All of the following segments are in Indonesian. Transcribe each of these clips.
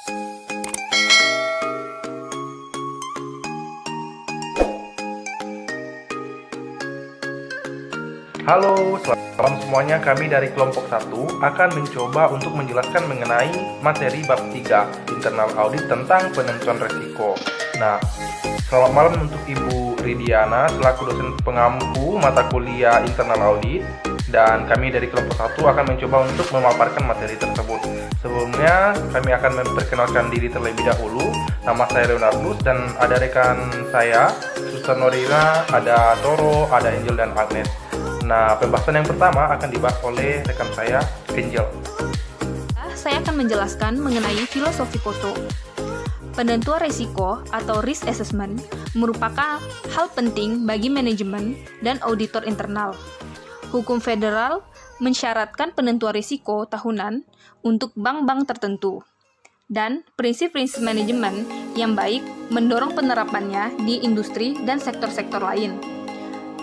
Halo, salam semuanya. Kami dari kelompok 1 akan mencoba untuk menjelaskan mengenai materi bab 3 internal audit tentang penentuan resiko. Nah, selamat malam untuk Ibu Ridiana selaku dosen pengampu mata kuliah internal audit, dan kami dari kelompok 1 akan mencoba untuk memaparkan materi tersebut. Sebelumnya, kami akan memperkenalkan diri terlebih dahulu. Nama saya Leonardus dan ada rekan saya, Suster Norina, ada Toro, ada Angel dan Agnes. Nah, pembahasan yang pertama akan dibahas oleh rekan saya, Angel. Saya akan menjelaskan mengenai filosofi KOTO. Penentuan risiko atau risk assessment merupakan hal penting bagi manajemen dan auditor internal. Hukum federal mensyaratkan penentuan risiko tahunan untuk bank-bank tertentu, dan prinsip-prinsip manajemen yang baik mendorong penerapannya di industri dan sektor-sektor lain.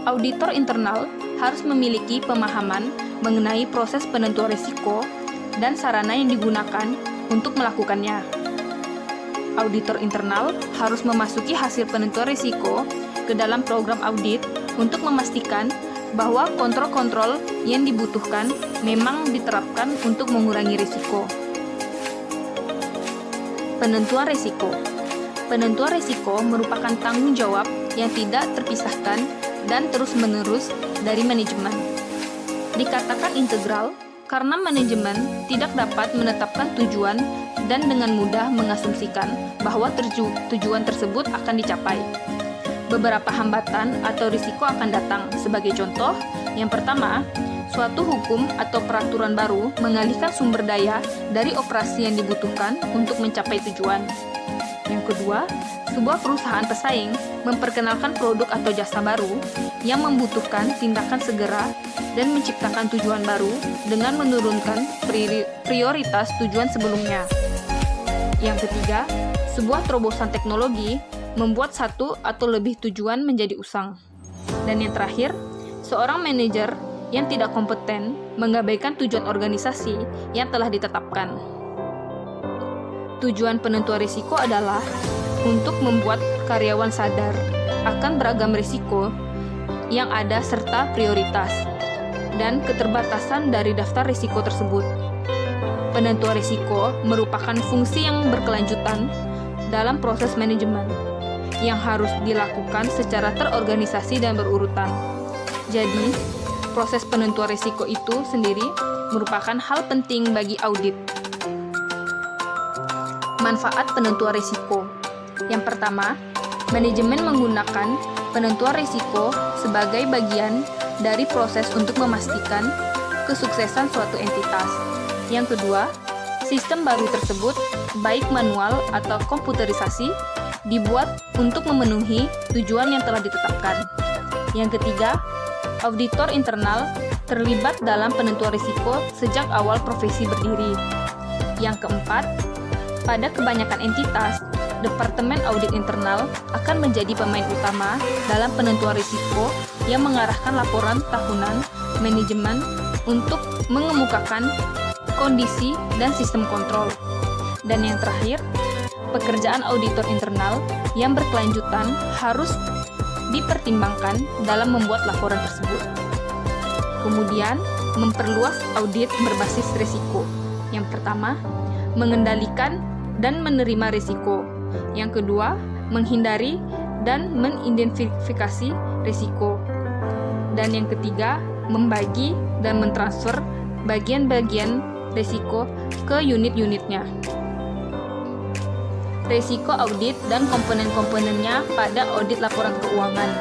Auditor internal harus memiliki pemahaman mengenai proses penentuan risiko dan sarana yang digunakan untuk melakukannya. Auditor internal harus memasuki hasil penentuan risiko ke dalam program audit untuk memastikan bahwa kontrol-kontrol yang dibutuhkan memang diterapkan untuk mengurangi risiko. Penentuan risiko. Penentuan risiko merupakan tanggung jawab yang tidak terpisahkan dan terus-menerus dari manajemen. Dikatakan integral karena manajemen tidak dapat menetapkan tujuan dan dengan mudah mengasumsikan bahwa tujuan tersebut akan dicapai. Beberapa hambatan atau risiko akan datang. Sebagai contoh, yang pertama, suatu hukum atau peraturan baru mengalihkan sumber daya dari operasi yang dibutuhkan untuk mencapai tujuan. Yang kedua, sebuah perusahaan pesaing memperkenalkan produk atau jasa baru yang membutuhkan tindakan segera dan menciptakan tujuan baru dengan menurunkan prioritas tujuan sebelumnya. Yang ketiga, sebuah terobosan teknologi membuat satu atau lebih tujuan menjadi usang. Dan yang terakhir, seorang manajer yang tidak kompeten mengabaikan tujuan organisasi yang telah ditetapkan. Tujuan penentuan risiko adalah untuk membuat karyawan sadar akan beragam risiko yang ada serta prioritas dan keterbatasan dari daftar risiko tersebut. Penentuan risiko merupakan fungsi yang berkelanjutan dalam proses manajemen yang harus dilakukan secara terorganisasi dan berurutan. Jadi, proses penentuan risiko itu sendiri merupakan hal penting bagi audit. Manfaat penentuan risiko. Yang pertama, manajemen menggunakan penentuan risiko sebagai bagian dari proses untuk memastikan kesuksesan suatu entitas. Yang kedua, sistem baru tersebut, baik manual atau komputerisasi, dibuat untuk memenuhi tujuan yang telah ditetapkan. Yang ketiga, auditor internal terlibat dalam penentuan risiko sejak awal profesi berdiri. Yang keempat, pada kebanyakan entitas, Departemen Audit Internal akan menjadi pemain utama dalam penentuan risiko yang mengarahkan laporan tahunan manajemen untuk mengemukakan kondisi dan sistem kontrol. Dan yang terakhir, pekerjaan auditor internal yang berkelanjutan harus dipertimbangkan dalam membuat laporan tersebut. Kemudian, memperluas audit berbasis risiko. Yang pertama, mengendalikan dan menerima risiko. Yang kedua, menghindari dan mengidentifikasi risiko. Dan yang ketiga, membagi dan mentransfer bagian-bagian risiko ke unit-unitnya. Risiko audit dan komponen-komponennya pada audit laporan keuangan.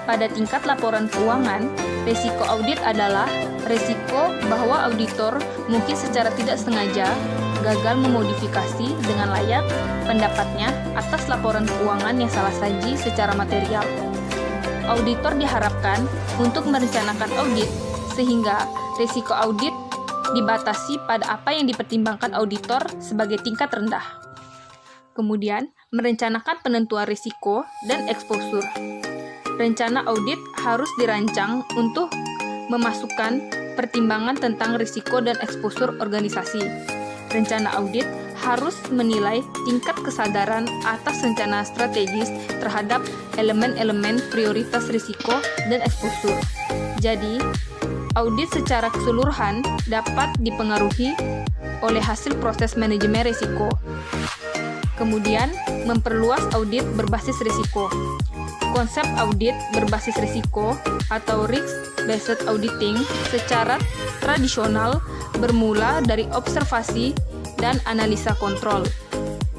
Pada tingkat laporan keuangan, risiko audit adalah risiko bahwa auditor mungkin secara tidak sengaja gagal memodifikasi dengan layak pendapatnya atas laporan keuangan yang salah saji secara material. Auditor diharapkan untuk merencanakan audit sehingga risiko audit dibatasi pada apa yang dipertimbangkan auditor sebagai tingkat rendah. Kemudian, merencanakan penentuan risiko dan eksposur. Rencana audit harus dirancang untuk memasukkan pertimbangan tentang risiko dan eksposur organisasi. Rencana audit harus menilai tingkat kesadaran atas rencana strategis terhadap elemen-elemen prioritas risiko dan eksposur. Jadi, audit secara keseluruhan dapat dipengaruhi oleh hasil proses manajemen risiko. Kemudian, memperluas audit berbasis risiko. Konsep audit berbasis risiko atau risk-based auditing secara tradisional bermula dari observasi dan analisa kontrol.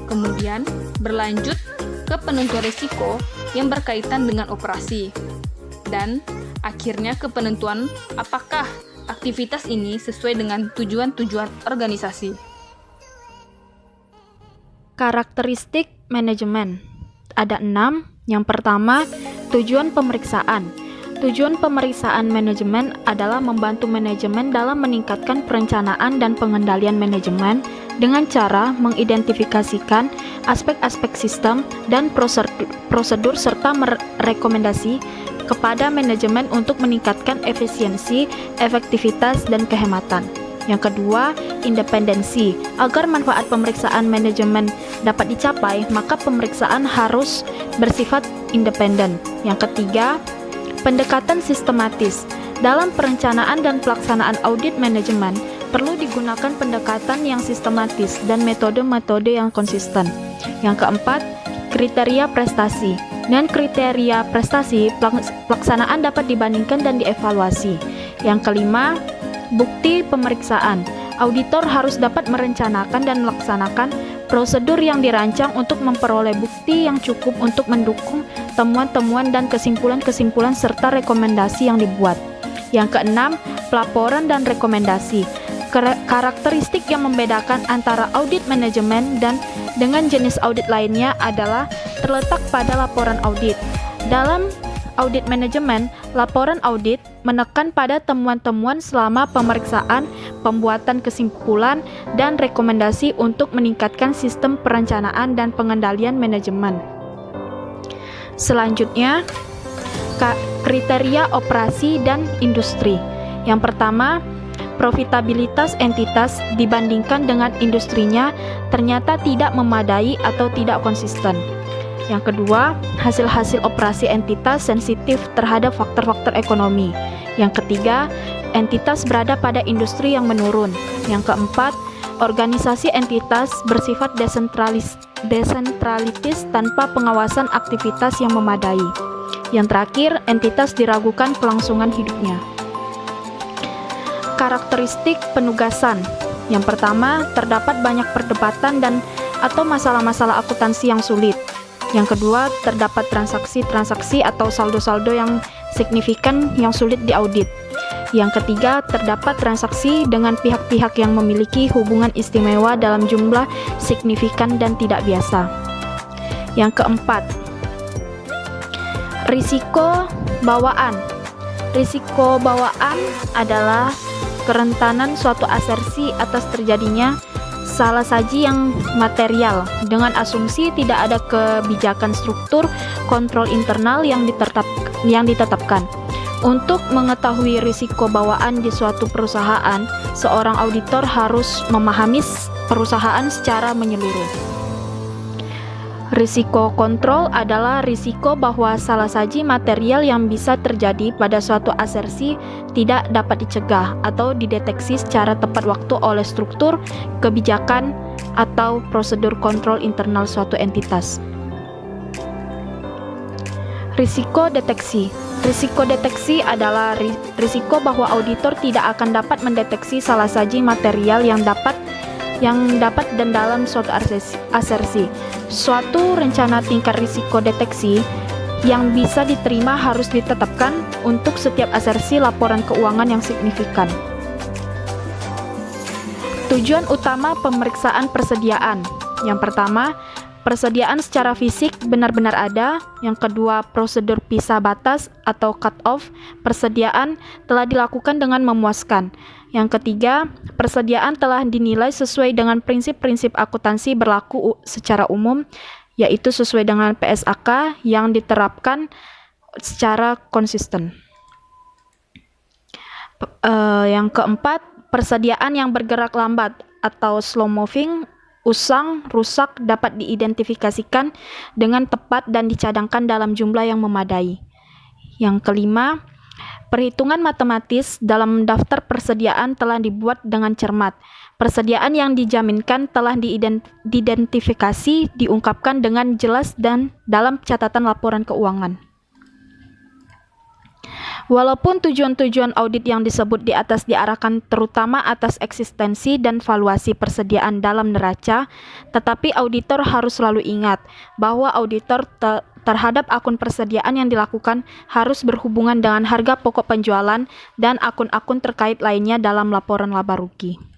Kemudian, berlanjut ke penentuan risiko yang berkaitan dengan operasi. Dan akhirnya ke penentuan apakah aktivitas ini sesuai dengan tujuan-tujuan organisasi. Karakteristik manajemen. Ada 6. Yang pertama, tujuan pemeriksaan. Tujuan pemeriksaan manajemen adalah membantu manajemen dalam meningkatkan perencanaan dan pengendalian manajemen dengan cara mengidentifikasikan aspek-aspek sistem dan prosedur serta merekomendasi kepada manajemen untuk meningkatkan efisiensi, efektivitas, dan kehematan. Yang kedua, independensi. Agar manfaat pemeriksaan manajemen dapat dicapai, maka pemeriksaan harus bersifat independen. Yang ketiga, pendekatan sistematis. Dalam perencanaan dan pelaksanaan audit manajemen, perlu digunakan pendekatan yang sistematis dan metode-metode yang konsisten. Yang keempat, kriteria prestasi. Dengan kriteria prestasi, pelaksanaan dapat dibandingkan dan dievaluasi. Yang kelima, bukti pemeriksaan. Auditor harus dapat merencanakan dan melaksanakan prosedur yang dirancang untuk memperoleh bukti yang cukup untuk mendukung temuan-temuan dan kesimpulan-kesimpulan serta rekomendasi yang dibuat. Yang keenam, pelaporan dan rekomendasi. Karakteristik yang membedakan antara audit manajemen dan dengan jenis audit lainnya adalah terletak pada laporan audit. Dalam audit manajemen, laporan audit menekan pada temuan-temuan selama pemeriksaan, pembuatan kesimpulan, dan rekomendasi untuk meningkatkan sistem perencanaan dan pengendalian manajemen. Selanjutnya, kriteria operasi dan industri. Yang pertama, profitabilitas entitas dibandingkan dengan industrinya ternyata tidak memadai atau tidak konsisten. Yang kedua, hasil-hasil operasi entitas sensitif terhadap faktor-faktor ekonomi. Yang ketiga, entitas berada pada industri yang menurun. Yang keempat, organisasi entitas bersifat desentralitis tanpa pengawasan aktivitas yang memadai. Yang terakhir, entitas diragukan kelangsungan hidupnya. Karakteristik penugasan. Yang pertama, terdapat banyak perdebatan atau masalah-masalah akuntansi yang sulit. Yang kedua, terdapat transaksi-transaksi atau saldo-saldo yang signifikan yang sulit diaudit. Yang ketiga, terdapat transaksi dengan pihak-pihak yang memiliki hubungan istimewa dalam jumlah signifikan dan tidak biasa. Yang keempat, risiko bawaan. Risiko bawaan adalah kerentanan suatu asersi atas terjadinya salah saji yang material dengan asumsi tidak ada kebijakan struktur kontrol internal yang ditetapkan. Untuk mengetahui risiko bawaan di suatu perusahaan, seorang auditor harus memahami perusahaan secara menyeluruh. Risiko kontrol adalah risiko bahwa salah saji material yang bisa terjadi pada suatu asersi tidak dapat dicegah atau dideteksi secara tepat waktu oleh struktur, kebijakan, atau prosedur kontrol internal suatu entitas. Risiko deteksi. Risiko deteksi adalah risiko bahwa auditor tidak akan dapat mendeteksi salah saji material yang dapat dan dalam suatu asersi. Suatu rencana tingkat risiko deteksi yang bisa diterima harus ditetapkan untuk setiap asersi laporan keuangan yang signifikan. Tujuan utama pemeriksaan persediaan. Yang pertama, persediaan secara fisik benar-benar ada. Yang kedua, prosedur pisah batas atau cut-off persediaan telah dilakukan dengan memuaskan. Yang ketiga, persediaan telah dinilai sesuai dengan prinsip-prinsip akuntansi berlaku secara umum, yaitu sesuai dengan PSAK yang diterapkan secara konsisten. Yang keempat, persediaan yang bergerak lambat atau slow moving usang, rusak dapat diidentifikasikan dengan tepat dan dicadangkan dalam jumlah yang memadai. Yang kelima, perhitungan matematis dalam daftar persediaan telah dibuat dengan cermat. Persediaan yang dijaminkan telah diidentifikasi, diungkapkan dengan jelas dan dalam catatan laporan keuangan. Walaupun tujuan-tujuan audit yang disebut di atas diarahkan terutama atas eksistensi dan valuasi persediaan dalam neraca, tetapi auditor harus selalu ingat bahwa auditor terhadap akun persediaan yang dilakukan harus berhubungan dengan harga pokok penjualan dan akun-akun terkait lainnya dalam laporan laba rugi.